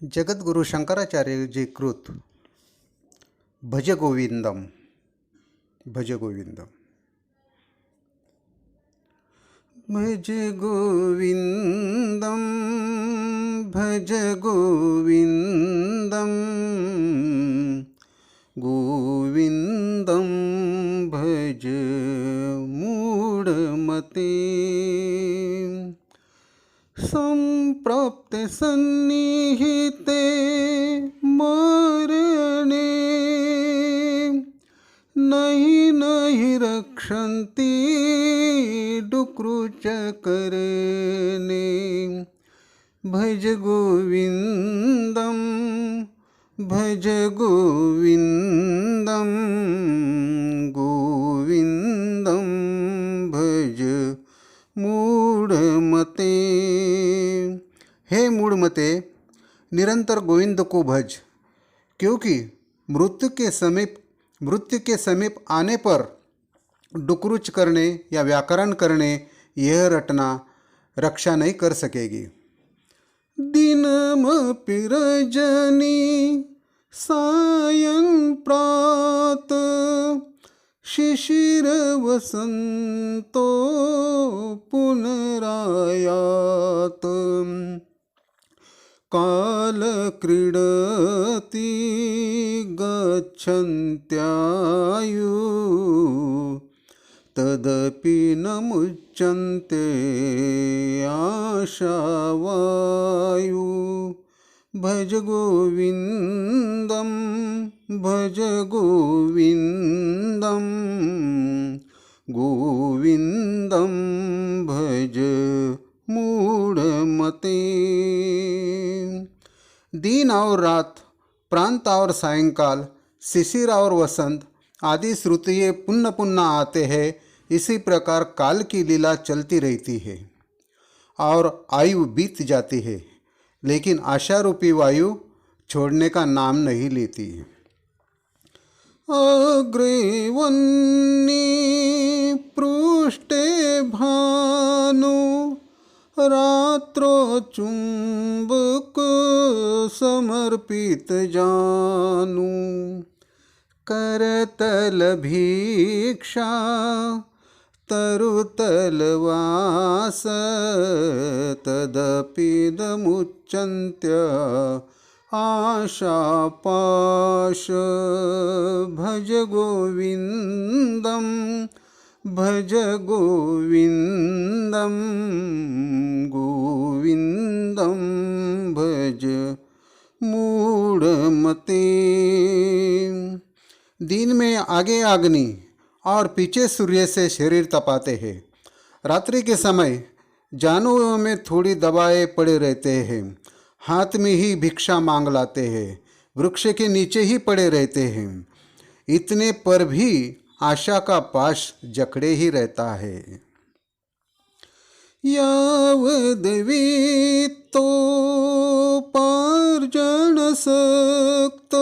जगद्गुरु शंकराचार्य जी कृत भज गोविंदम भज गोविंदम। भज गोविंदम भज गोविंदम गोविंदम भज मूढ़मते। संप्राप्ते सन्निहिते मरणे नहीं नहीं रक्षन्ति डुक्रुच करने। भज गोविंदम भज गोविंदम गोविंदम भज मूढ़मते। हे मूढ़मते, निरंतर गोविंद को भज, क्योंकि मृत्यु के समीप आने पर डुकरुच करने या व्याकरण करने यह रटना रक्षा नहीं कर सकेगी। दिनमपि रजनी सायं प्रात शिशिर वसंतो पुनरायात। काल क्रीडति गच्छन्त्यायु तदपि न मुच्यन्ते आशावायु। भज गोविंदम भज गोविंदम गोविंदम भज मूढ़मते। दिन और रात, प्रांत और सायंकाल, शिशिर और वसंत आदि श्रुतियाँ पुनः पुनः आते हैं। इसी प्रकार काल की लीला चलती रहती है और आयु बीत जाती है, लेकिन आशा रूपी वायु छोड़ने का नाम नहीं लेती। अग्रे वन्नी पृष्ठे भानु रात्रो चुंबक समर्पित जानु। करतल भिक्षा तरुतलवास तदपि न मुच्यन्त्य आशापाश। भज गोविंदम भज गोविंदम गोविंदम भज मूढ़मते। दिन में आगे अग्नि और पीछे सूर्य से शरीर तपाते हैं। रात्रि के समय जानवरों में थोड़ी दबाए पड़े रहते हैं, हाथ में ही भिक्षा मांग लाते हैं, वृक्ष के नीचे ही पड़े रहते हैं। इतने पर भी आशा का पाश जकड़े ही रहता है। यावद्वित्तोपार्जन सक्त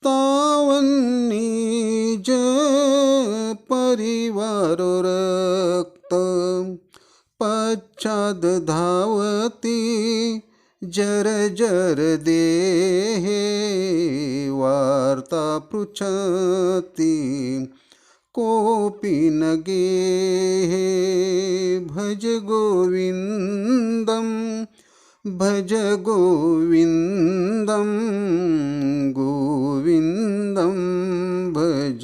तावन्निज परिवार रक्त। पश्चाद् धावति जर जर देहे वार्ता पृच्छति कोपि न गेहे। भज गोविंदम भज गोविंदम गोविंदम भज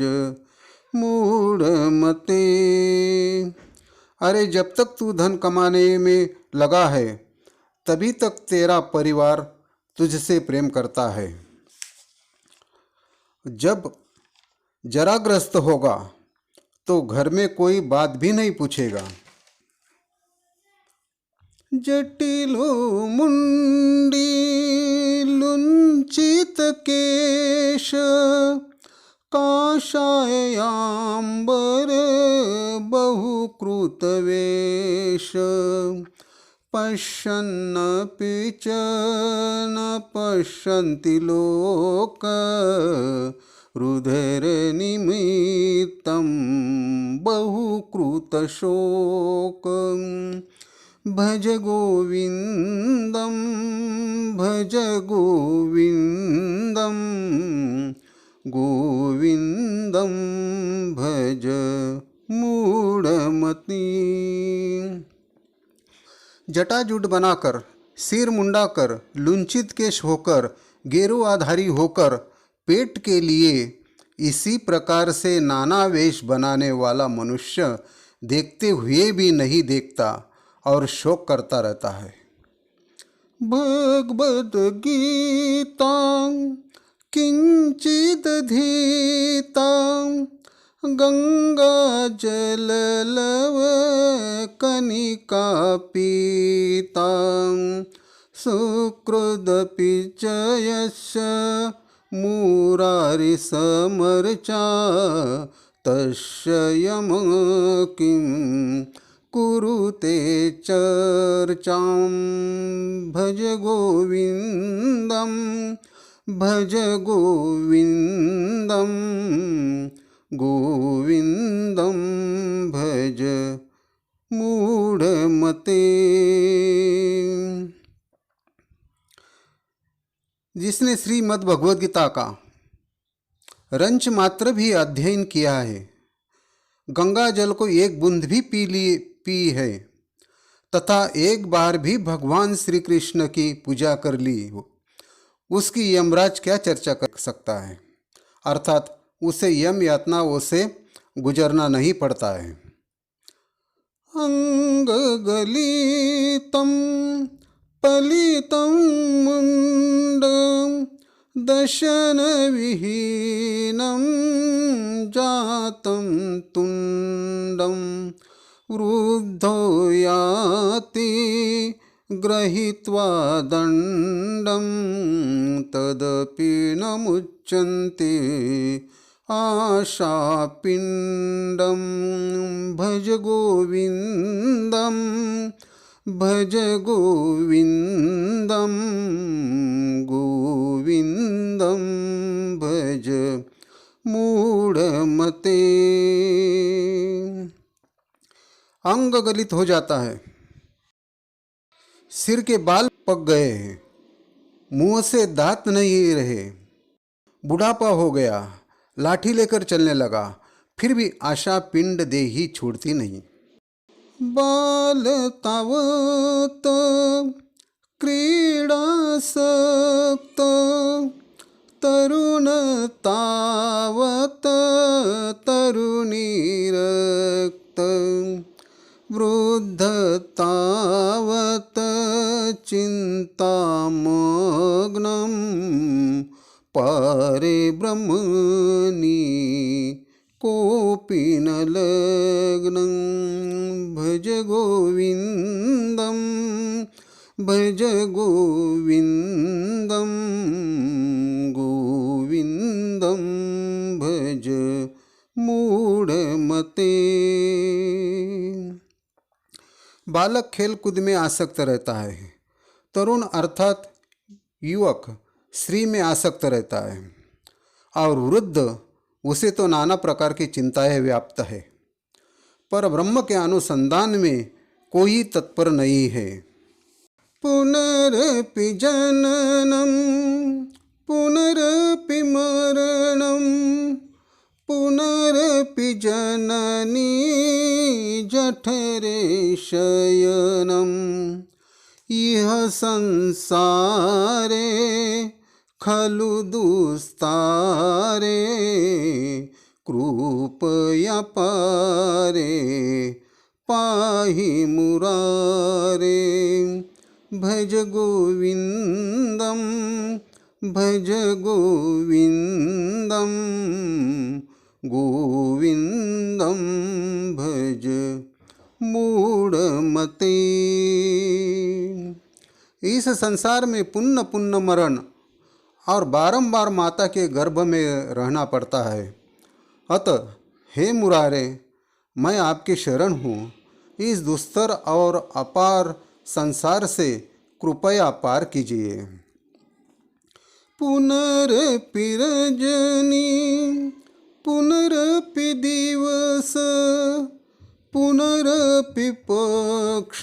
मूढ़मते। अरे, जब तक तू धन कमाने में लगा है तभी तक तेरा परिवार तुझसे प्रेम करता है। जब जराग्रस्त होगा तो घर में कोई बात भी नहीं पूछेगा। जटिलो मुंडी लुंचित केश काषायांबर बहुकृतवेश। पश्यन्नपि च न पश्यन्ति लोक रुधिरनिमित्तं बहुकृतशोक। भज गोविन्दं भज गोविन्दं गोविन्दं भज मूढ़मती। जटाजूट बनाकर, सिर मुंडाकर, लुंचित केश होकर, गेरुआधारी होकर, पेट के लिए इसी प्रकार से नाना वेश बनाने वाला मनुष्य देखते हुए भी नहीं देखता और शोक करता रहता है। भगवद गीता किंचित धीता गंगा जललव कनिका पीता सुकृदपि च यस्य मुरारि समर्चा तस्य यम किं कुरुते चर्चां। भज गोविन्दं भज गोविन्दं गोविन्दं भज मूढ़मते। जिसने श्रीमद् भगवद गीता का रंच मात्र भी अध्ययन किया है, गंगा जल को एक बूंद भी पी है तथा एक बार भी भगवान श्री कृष्ण की पूजा कर ली, उसकी यमराज क्या चर्चा कर सकता है। अर्थात उसे यम यातनाओं से गुजरना नहीं पड़ता है। अंग गलितं पलितं मुंडं दशन विहीनं जातं तुंडं वृद्धो याति गृहीत्वा दंडं तदपि न मुच्यन्ते आशापिंडं। भज गोविन्दं भज गोविन्दं गोविन्दं भज मूढ़मते। अंग गलित हो जाता है, सिर के बाल पक गए हैं, मुंह से दांत नहीं रहे, बुढ़ापा हो गया, लाठी लेकर चलने लगा, फिर भी आशा पिंड दे ही छोड़ती नहीं। बाल तावत क्रीडासक्त तरुण तावत तरुणीरक्त वृद्ध तावत चिंतामग्नं पारे ब्रह्मणि कोऽपि न लग्नं। भज गोविन्दं भज गोविन्दं गोविन्दं भज मूढ़मते। बालक खेल कूद में आसक्त रहता है, तरुण अर्थात युवक स्त्री में आसक्त रहता है और वृद्ध उसे तो नाना प्रकार की चिंताएं व्याप्त है, पर ब्रह्म के अनुसंधान में कोई तत्पर नहीं है। पुनरपि जननं पुनरपि मरणं पुनरपि जननी जठरे शयनम् इह संसारे खलु दुस्तारे कृपया पारे पाहि मुरारे। भज गोविन्दं भज गोविन्दं गोविन्दं भज मूढ़मते। इस संसार में पुण्य पुण्य मरण और बारंबार माता के गर्भ में रहना पड़ता है। अतः हे मुरारे, मैं आपके शरण हूँ, इस दुस्तर और अपार संसार से कृपया पार कीजिए। पुनरपि रजनी पुनरपि दिवस पुनरपि पक्ष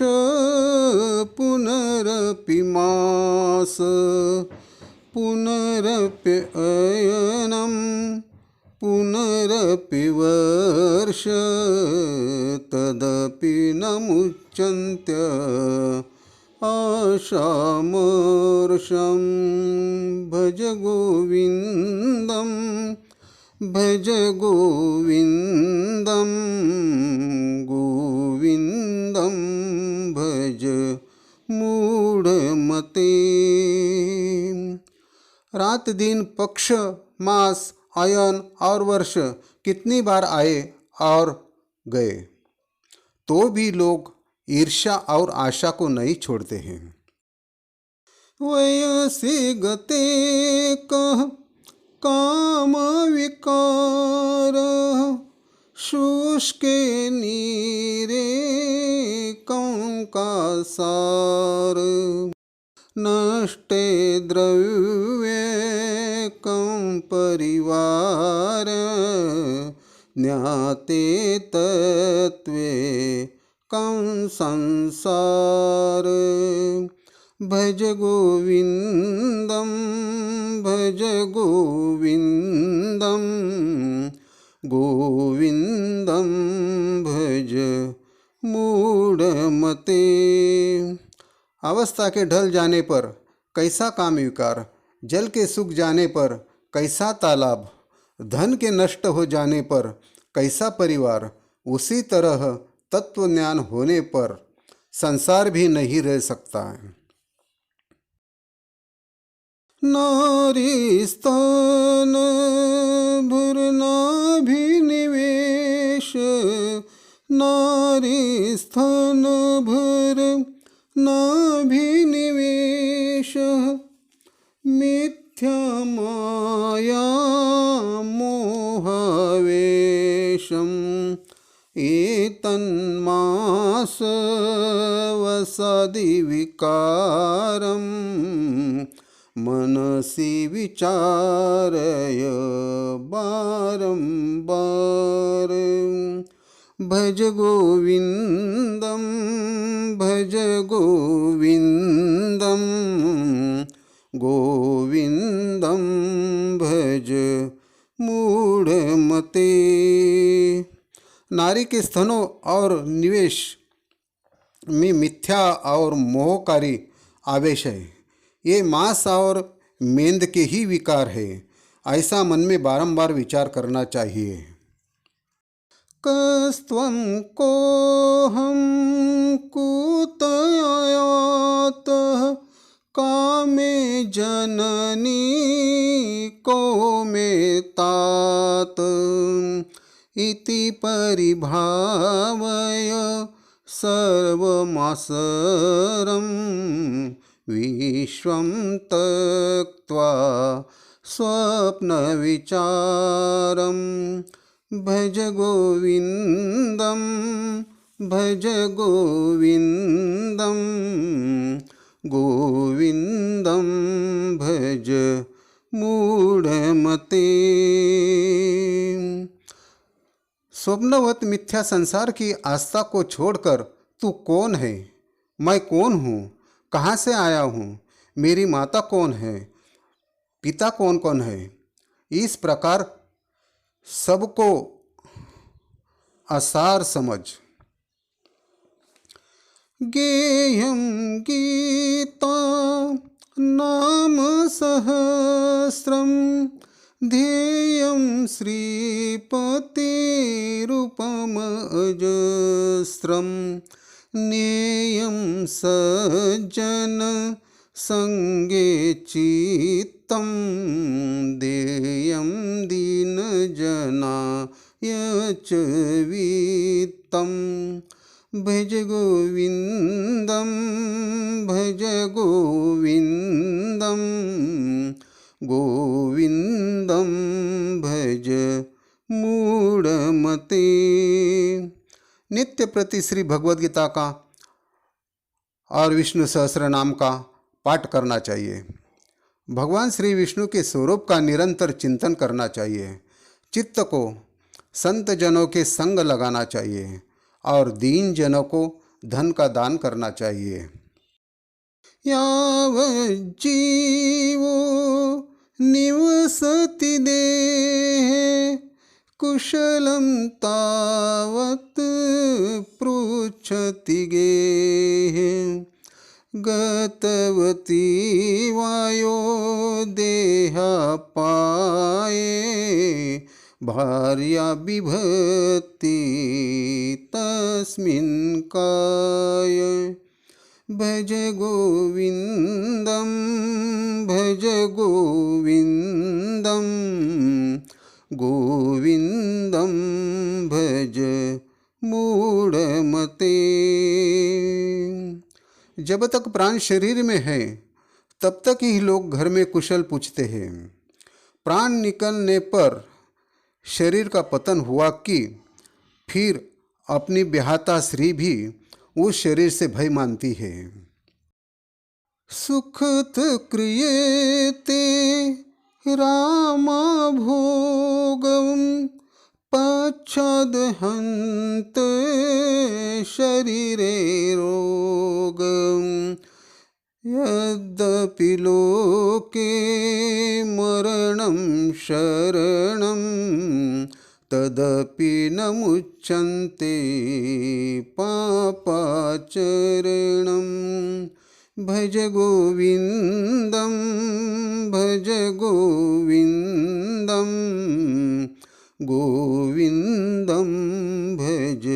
पुनरपि मास पुनरप्ययनं पुनरपि वर्ष तदपि न मुच्यन्त्य आशामर्षं भज गोविन्दं भज गोविन्दं गोविन्दं भज मूढ़मते। रात दिन पक्ष मास अयन और वर्ष कितनी बार आए और गए तो भी लोग ईर्ष्या और आशा को नहीं छोड़ते हैं। वयसि गते कह काम विकार शुष्के नीरे कौं का सार नष्टे द्रव्ये कं परिवार ज्ञाते तत्वे कं संसार भज गोविन्दं भज गोविन्दं गोविन्दं भज मूढ़मते। अवस्था के ढल जाने पर कैसा काम विकार, जल के सूख जाने पर कैसा तालाब, धन के नष्ट हो जाने पर कैसा परिवार, उसी तरह तत्व ज्ञान होने पर संसार भी नहीं रह सकता है। नारी स्तन भर नाभिनिवेश नारी स्तन भर नाभिनिवेश मिथ्या माया मोहावेशम् एतन्मास वसादि विकारं मनसि विचारय बारंबार भज गोविन्दं भज गोविन्दं गोविन्दं भज मूढ़मते। नारी के स्तनों और निवेश में मिथ्या और मोहकारी आवेश है, ये मांस और मेंद के ही विकार है, ऐसा मन में बारंबार विचार करना चाहिए। कस्त्वं कोऽहं कुतयातः कामे जननी को मे तात इति परिभावय सर्वमासरं विश्वं त्यक्त्वा स्वप्नविचारं भज गोविन्दं भज गोविन्दं गोविन्दं भज मूढ़मते। स्वप्नवत मिथ्या संसार की आस्था को छोड़कर तू कौन है, मैं कौन हूँ, कहाँ से आया हूँ, मेरी माता कौन है, पिता कौन कौन है, इस प्रकार सबको असार समझ। गेयं गीता नाम सहस्रम ध्येयं श्रीपतिरूपमजस्रं नेयं सज्जन संगे चित्तं देयं दीनजनाय च वित्तं भज गोविन्दं भज गोविन्दं गोविन्दं भज मूढ़मते। नित्य प्रति श्री भगवद गीता का और विष्णु सहस्त्र नाम का पाठ करना चाहिए। भगवान श्री विष्णु के स्वरूप का निरंतर चिंतन करना चाहिए। चित्त को संत जनों के संग लगाना चाहिए और दीन जनों को धन का दान करना चाहिए। यावज्जीवो निवसति देहे कुशलं तावत् पृच्छति गेहे गतवती वायो देहापाये भार्या बिभक्ति तस्मिन् काय भज गोविन्दं भज गोविन्दं गोविन्दं भज मूढ़मते। जब तक प्राण शरीर में है तब तक ही लोग घर में कुशल पूछते हैं। प्राण निकलने पर शरीर का पतन हुआ कि फिर अपनी ब्याहता स्त्री भी उस शरीर से भय मानती है। सुखत क्रियेते रामा भोगम पच्छादहन्त शरीरे रोगम यद्यपि लोके मरणं शरणं तदपि न मुच्यन्ते पापाचरणं भज गोविन्दं भज गोविन्दं गोविन्दं भज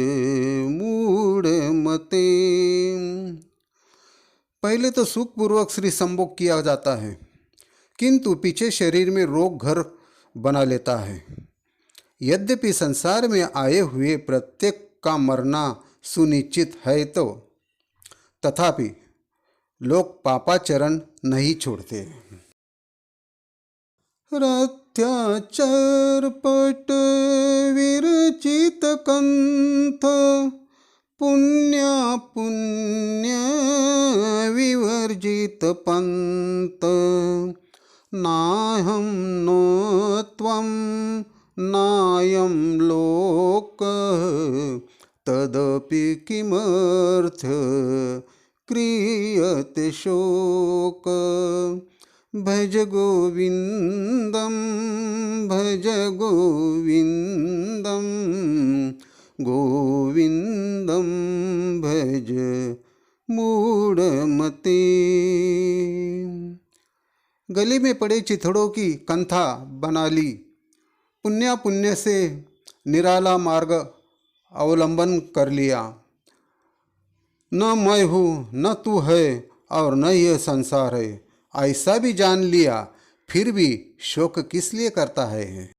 मूढ़मते। पहले तो सुखपूर्वक श्री संभोग किया जाता है, किंतु पीछे शरीर में रोग घर बना लेता है। यद्यपि संसार में आए हुए प्रत्येक का मरना सुनिश्चित है तो तथापि लोग पापाचरण नहीं छोड़ते। रत्याचरपट विरचित कंथ पुण्या पुण्य विवर्जित पंत नाहं नो त्वं नायं लोक तदपि किमर्थ क्रियते शोक भज गोविन्दं भज गोविन्दं गोविन्दं भज मूढ़मते। गले में पड़े चिथड़ों की कंथा बना ली, पुण्य पुण्य से निराला मार्ग अवलंबन कर लिया। न मैं हूँ न तू है और न यह संसार है, ऐसा भी जान लिया, फिर भी शोक किस लिए करता है।